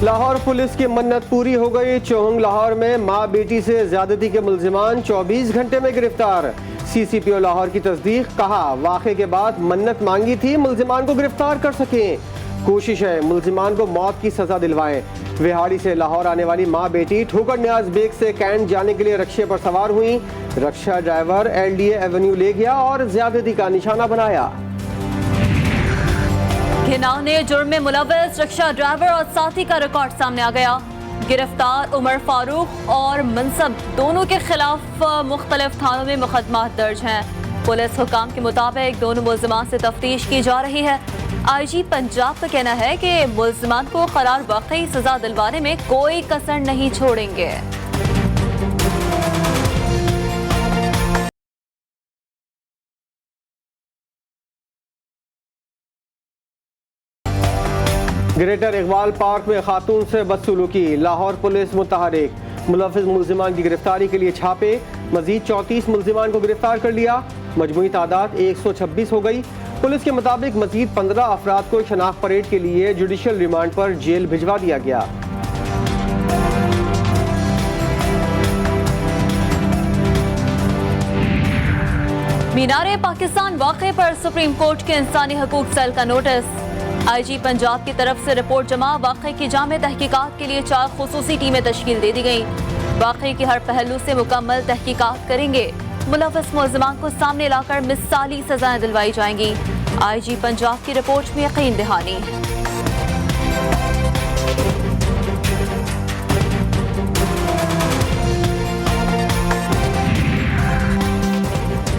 Lahore police की मन्नत पूरी हो गई। चौहंग लाहौर में मां बेटी से ज्यादती के मुल्जिमान 24 घंटे में गिरफ्तार। CCPO लाहौर की तस्दीक, कहा वाक़े के बाद मन्नत मांगी थी मुल्जिमान को गिरफ्तार कर सकें। कोशिश है मुल्जिमान को मौत की सजा दिलवाएं। विहाड़ी से लाहौर आने वाली मां बेटी ठोकर न्याज बेग से कैंट जाने के लिए रक्शे पर सवार हुई। रक्षा ड्राइवर LDA एवेन्यू ले गया और ज्यादती का निशाना बनाया। घिनौने जुर्म में मुलव्वस रक्षा ड्राइवर और साथी का रिकॉर्ड सामने आ गया। गिरफ्तार उमर फारूक और मनसब दोनों के खिलाफ मुख्तलिफ थानों में मुकदमा दर्ज हैं। पुलिस हुकाम के मुताबिक दोनों मुल्जिमान से तफ्तीश की जा रही है। IG पंजाब का कहना है कि मुल्जिमान को करार वाकई सजा दिलवाने में कोई कसर नहीं छोड़ेंगे। ग्रेटर इकबाल पार्क में खातून से बदसलूकी, लाहौर पुलिस मुतहरिक। मुलव्वस मुल्जिमान की गिरफ्तारी के लिए छापे, मजीद 34 मुल्जिमान को गिरफ्तार कर लिया। मजमूई तादाद 126 हो गई। पुलिस के मुताबिक मजीद 15 अफराद को शनाख्त परेड के लिए जुडिशल रिमांड पर जेल भिजवा दिया गया। मीनारे पाकिस्तान वाक़े पर सुप्रीम कोर्ट के इंसानी हकूक सेल का नोटिस। IG पंजाब की तरफ से रिपोर्ट जमा, वाक़े की जामे तहकीकात के लिए 4 खुसूसी टीमें तश्कील दे दी गई। वाक़े की हर पहलू से मुकम्मल तहकीकात करेंगे। मुलव्वस मुल्जिमान को सामने लाकर मिसाली सजाएं दिलवाई जाएंगी। IG पंजाब की रिपोर्ट में यकीन दहानी।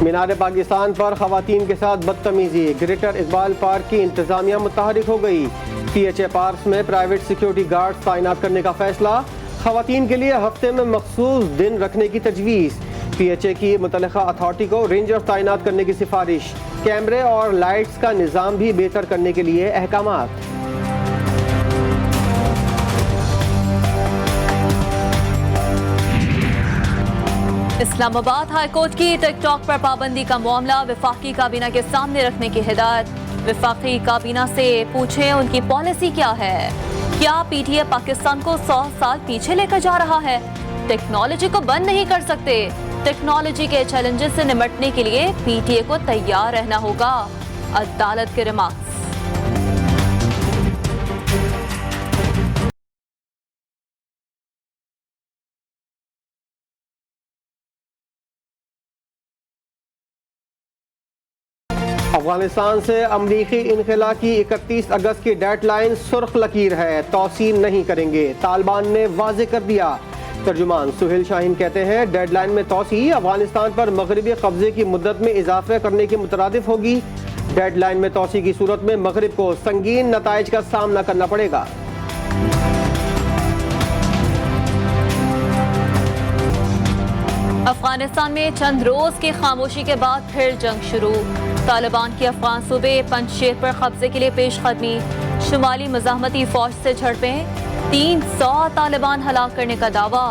मीनार पाकिस्तान पर खवातीन के साथ बदतमीजी, ग्रेटर इकबाल पार्क की इंतजामिया मुतहरिक हो गई। PHA पार्क में प्राइवेट सिक्योरिटी गार्ड तैनात करने का फैसला, खवातीन के लिए हफ्ते में मखसूस दिन रखने की तजवीज़। PHA की मुतल्लिका अथॉरिटी को रेंजर्स तैनात करने की सिफारिश, कैमरे और लाइट्स का निज़ाम भी बेहतर करने के लिए अहकामात। इस्लामाबाद हाई कोर्ट की टिकटॉक पर पाबंदी का मामला वफाकी काबीना के सामने रखने की हिदायत। वफाकी काबीना से पूछें उनकी पॉलिसी क्या है। क्या PTA पाकिस्तान को 100 साल पीछे लेकर जा रहा है? टेक्नोलॉजी को बंद नहीं कर सकते। टेक्नोलॉजी के चैलेंजेस से निपटने के लिए PTA को तैयार रहना होगा। अदालत के रिमार्क्स। अफगानिस्तान से अमरीकी इनखला की 31 अगस्त की डेडलाइन सुर्ख लकीर है, तौसील नहीं करेंगे, तालिबान ने वाज़े कर दिया। तर्जुमान सुहेल शाहीन कहते हैं डेडलाइन में तौसी अफगानिस्तान पर मगरबी कब्जे की मुद्दत में इजाफे करने के मुतरादिफ होगी। डेडलाइन में तौसी की सूरत में मगरिब को संगीन नताइज का सामना करना पड़ेगा। अफगानिस्तान में चंद रोज की खामोशी के बाद फिर जंग शुरू। तालिबान की अफगान सूबे पंजशेर पर कब्जे के लिए पेशकदमी, शुमाली मज़ाहमती फौज से झड़पें, 300 तालिबान हलाक करने का दावा।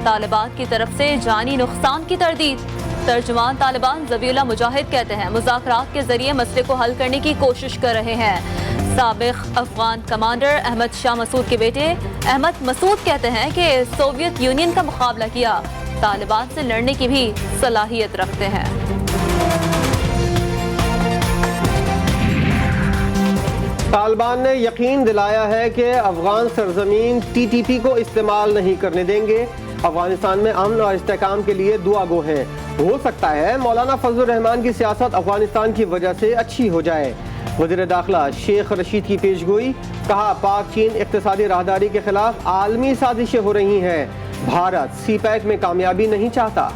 तालिबान की तरफ से जानी नुकसान की तरदीद। तर्जुमान तालिबान ज़बीउल्लाह मुजाहिद कहते हैं मुज़ाकरात के जरिए मसले को हल करने की कोशिश कर रहे हैं। साबिक अफगान कमांडर अहमद शाह मसूद के बेटे अहमद मसूद कहते हैं कि सोवियत यूनियन का मुकाबला किया, तालिबान से लड़ने की भी सलाहियत रखते हैं। तालिबान ने यकीन दिलाया है कि अफगान सरजमीन TTP को इस्तेमाल नहीं करने देंगे। अफगानिस्तान में अमन और इस्तेहकाम के लिए दुआ गो हैं। हो सकता है मौलाना फजलुर रहमान की सियासत अफगानिस्तान की वजह से अच्छी हो जाए। वज़ीर दाखिला शेख रशीद की पेशगोई, कहा पाक चीन इक़्तिसादी राहदारी के खिलाफ आलमी साजिशें हो रही हैं, भारत CPEC में कामयाबी नहीं चाहता।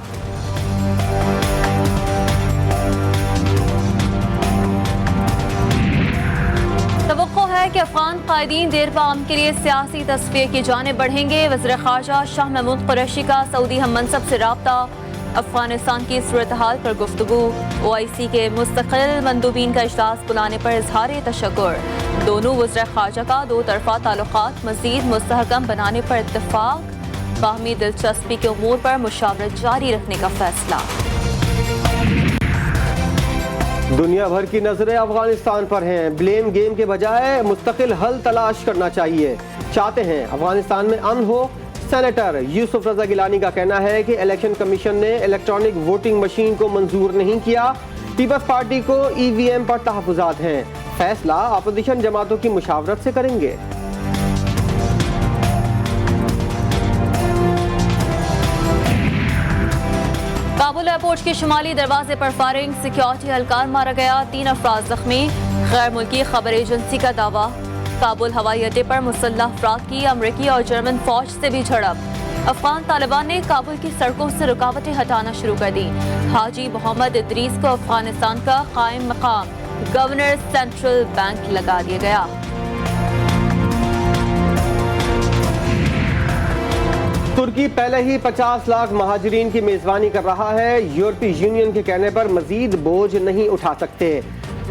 तवक्को है कि अफगान कायदीन देर पाम के लिए सियासी तस्फिये की जानिब बढ़ेंगे। वज़ीर ख़ारजा शाह महमूद कुरैशी का सऊदी हम मनसब से राब्ता, अफगानिस्तान की सूरत हाल पर गुफ्तगू, OIC के मुस्तक़िल मंदूबीन का इजलास बुलाने पर इज़हार तशक्कुर। दोनों वज़ीर ख़ारजा का 2 तरफ़ा ताल्लुक़ात मज़ीद मुस्तहकम बनाने पर इत्तफ़ाक़, बाहमी दिलचस्पी के उमूर पर मुशावरत जारी रखने का फैसला। दुनिया भर की नजरें अफगानिस्तान पर हैं। ब्लेम गेम के बजाय मुस्तकिल हल तलाश करना चाहिए। चाहते हैं अफगानिस्तान में अमन हो। सेनेटर यूसुफ रजा गिलानी का कहना है कि इलेक्शन कमीशन ने इलेक्ट्रॉनिक वोटिंग मशीन को मंजूर नहीं किया। पीपल्स पार्टी को ईवीएम पर तहफुजात हैं। फैसला अपोजिशन जमातों की मुशावरत से करेंगे। काबुल एयरपोर्ट के शुमाली दरवाजे पर फायरिंग, सिक्योरिटी एहलकार मारा गया, 3 अफराद जख्मी। गैर मुल्की खबर एजेंसी का दावा, काबुल हवाई अड्डे पर मुसल्लह अफराद की अमरीकी और जर्मन फौज से भी झड़प। अफगान तालिबान ने काबुल की सड़कों से रुकावटें हटाना शुरू कर दी। हाजी मोहम्मद इदरीस को अफगानिस्तान का कायम मकाम गवर्नर सेंट्रल बैंक लगा दिया गया। तुर्की पहले ही 50 लाख महाजरीन की मेजबानी कर रहा है। यूरोपीय यूनियन के कहने पर मजीद बोझ नहीं उठा सकते।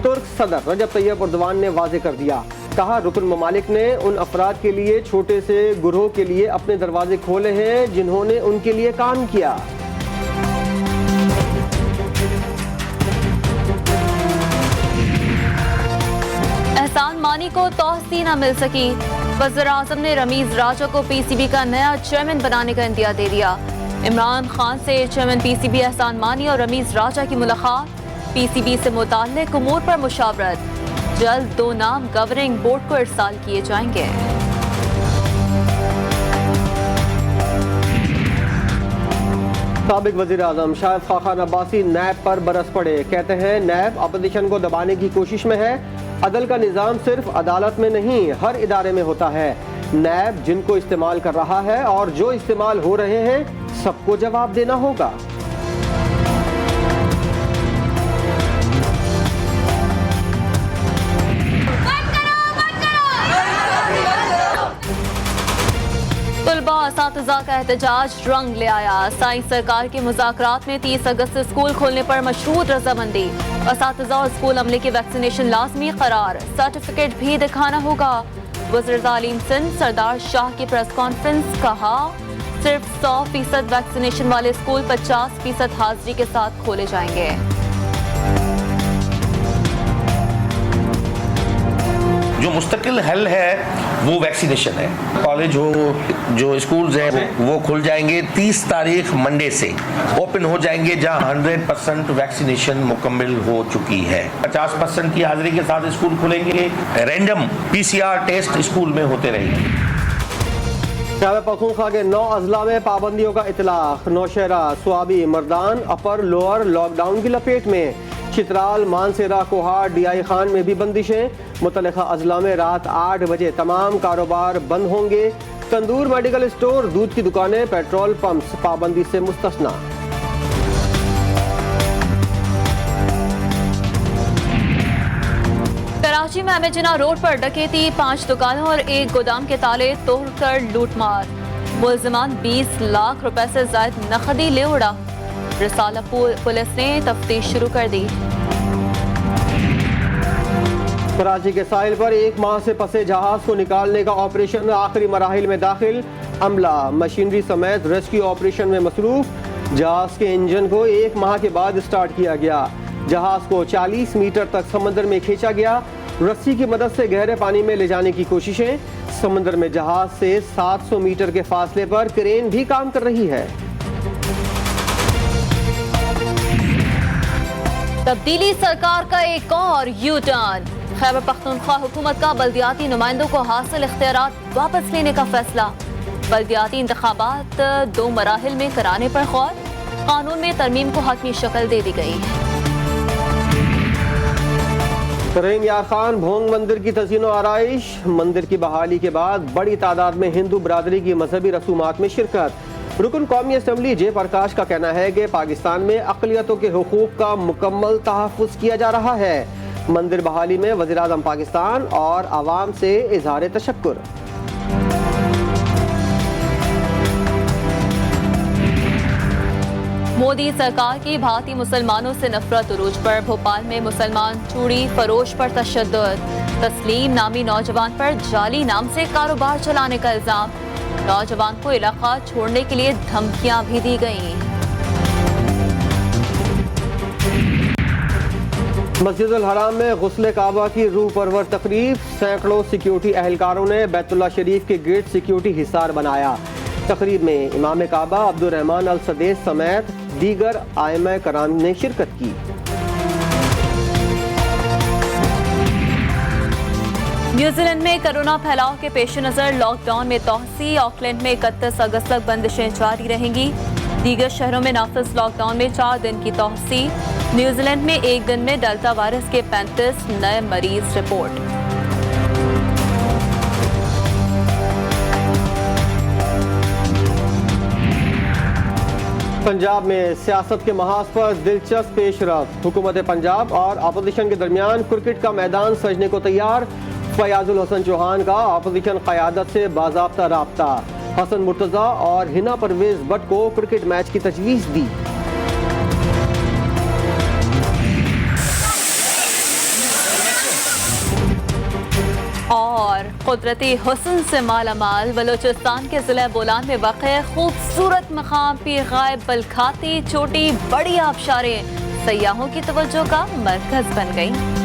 तुर्क सदर रजब तैयब एर्दोगान ने वाजे कर दिया, कहा रुकन ममालिक ने उन अफराद के लिए छोटे से गुरोह के लिए अपने दरवाजे खोले हैं जिन्होंने उनके लिए काम किया। एहसान मानी को तौसीह न मिल सकी। वज़ीर आज़म ने रमीज राजा को पीसीबी का नया चेयरमैन बनाने का इंदिया दे दिया। इमरान खान से चेयरमैन पीसीबी एहसान मानी और रमीज राजा की मुलाकात, पीसीबी से मुताल्लिक उमूर पर मुशावरत। जल्द 2 नाम गवर्निंग बोर्ड को इरसाल किए जाएंगे। साबिक वज़ीर आज़म शाहिद खान अब्बासी नैब पर बरस पड़े। कहते हैं नैब अपोजिशन को दबाने की कोशिश में है। अदल का निज़ाम सिर्फ अदालत में नहीं हर इदारे में होता है। नैब जिनको इस्तेमाल कर रहा है और जो इस्तेमाल हो रहे हैं सबको जवाब देना होगा। तलबा असातिज़ा का एहतजाज रंग ले आया। साइंस सरकार के मुज़ाकरात में 30 अगस्त से स्कूल खोलने पर मशरूत रजामंदी। असातिज़ा और स्कूल अमले की वैक्सीनेशन लाजमी करार, सर्टिफिकेट भी दिखाना होगा। वज़ीर तालीम सिंध सरदार शाह की प्रेस कॉन्फ्रेंस, कहा सिर्फ 100% वैक्सीनेशन वाले स्कूल 50% हाजिरी के साथ खोले जाएंगे। जो मुस्तकिल हल है वो वैक्सीनेशन है। कॉलेज हो, जो स्कूल्स हैं वो खुल जाएंगे 30 तारीख मंडे से ओपन हो जाएंगे, जहां 100% वैक्सीनेशन मुकम्मल हो चुकी है। 50% की हाजिरी के साथ स्कूल खुलेंगे। रैंडम PCR टेस्ट स्कूल में होते रहेंगे। खैबर पख्तूनख्वा के 9 अजला में पाबंदियों का इतलाक। Nowshera, Swabi, Mardan, upper lower lockdown की लपेट में। चित्राल, मानसेरा, कोहार, DI खान में भी बंदिशें। मुतल्लिका अजला में रात 8 बजे तमाम कारोबार बंद होंगे। तंदूर, मेडिकल स्टोर, दूध की दुकानें, पेट्रोल पंप्स पाबंदी से मुस्तस्ना। कराची में अमेजिना रोड पर डकैती, 5 दुकानों और 1 गोदाम के ताले तोड़कर लूटमार। मुल्जिमान 20 लाख रुपए से ज्यादा नकदी ले उड़ा। रिसाला पुलिस ने तफ्तीश शुरू कर दी। कराची के साहिल पर 1 माह से फंसे जहाज को निकालने का ऑपरेशन आखिरी मराहिल में दाखिल। अमला मशीनरी समेत रेस्क्यू ऑपरेशन में मसरूफ। जहाज के इंजन को 1 माह के बाद स्टार्ट किया गया। जहाज को 40 मीटर तक समंदर में खींचा गया। रस्सी की मदद से गहरे पानी में ले जाने की कोशिशें। समंदर में जहाज से 700 मीटर के फासले पर क्रेन भी काम कर रही है। तब्दीली सरकार का एक और यू टर्न। खैबर पख्तूनख्वा हुकूमत का बल्दियाती नुमाइंदों को हासिल इख्तियारात वापस लेने का फैसला। बल्दियाती इंतखाबात 2 मराहिल में कराने पर गौर। कानून में तरमीम को हतमी शक्ल दे दी गई। करीम यार खान भोंग मंदिर की तज़ीनो आराइश। मंदिर की बहाली के बाद बड़ी तादाद में हिंदू बरादरी की मजहबी रसूमात में शिरकत। रुकन कौमी असम्बली जयप्रकाश का कहना है कि पाकिस्तान में अक़लियतों के हुकूक का मुकम्मल तहफ़्फ़ुज़ किया जा रहा है। मंदिर बहाली में वज़ीर आज़म पाकिस्तान और आवाम से इज़हार तशक्कुर। मोदी सरकार की भारतीय मुसलमानों से नफरत उरूज पर। भोपाल में मुसलमान चूड़ी फरोश पर तशद्दुद। तस्लीम नामी नौजवान पर जाली नाम से कारोबार चलाने का इल्जाम। नौजवान को इलाका छोड़ने के लिए धमकियां भी दी गईं। मस्जिदुल हराम में गुस्ल काबा की रूह परवर तकरीब, सैकड़ों सिक्योरिटी एहलकारों ने बैतुल्लाह शरीफ के गेट सिक्योरिटी हिसार बनाया। तकरीब में इमाम काबा अब्दुर्रहमान अल सदेस समेत दीगर आइमा कराम ने शिरकत की। न्यूजीलैंड में कोरोना फैलाव के पेश नज़र लॉकडाउन में तोसी। ऑकलैंड में 31 अगस्त तक बंदिशें जारी रहेंगी। दीगर शहरों में नाफिज लॉकडाउन में 4 दिन की तोसी। न्यूजीलैंड में एक दिन में डेल्टा वायरस के 35 नए मरीज रिपोर्ट। पंजाब में सियासत के महाज पर दिलचस्प पेशरफ। हुकूमत पंजाब और अपोजिशन के दरमियान क्रिकेट का मैदान सजने को तैयार। फयाजुल हसन चौहान का अपोजिशन क़यादत से बाज़ाब्ता राब्ता। हसन मुर्तज़ा और हिना परवेज भट्ट को क्रिकेट मैच की तजवीज़ दी। और कुदरती हुस्न से मालामाल बलूचिस्तान के जिला बोलान में वाक़े खूबसूरत मकाम पीर गायब बलखाती चोटी बड़ी आबशारें सयाहों की तवज्जो का मरकज बन गई।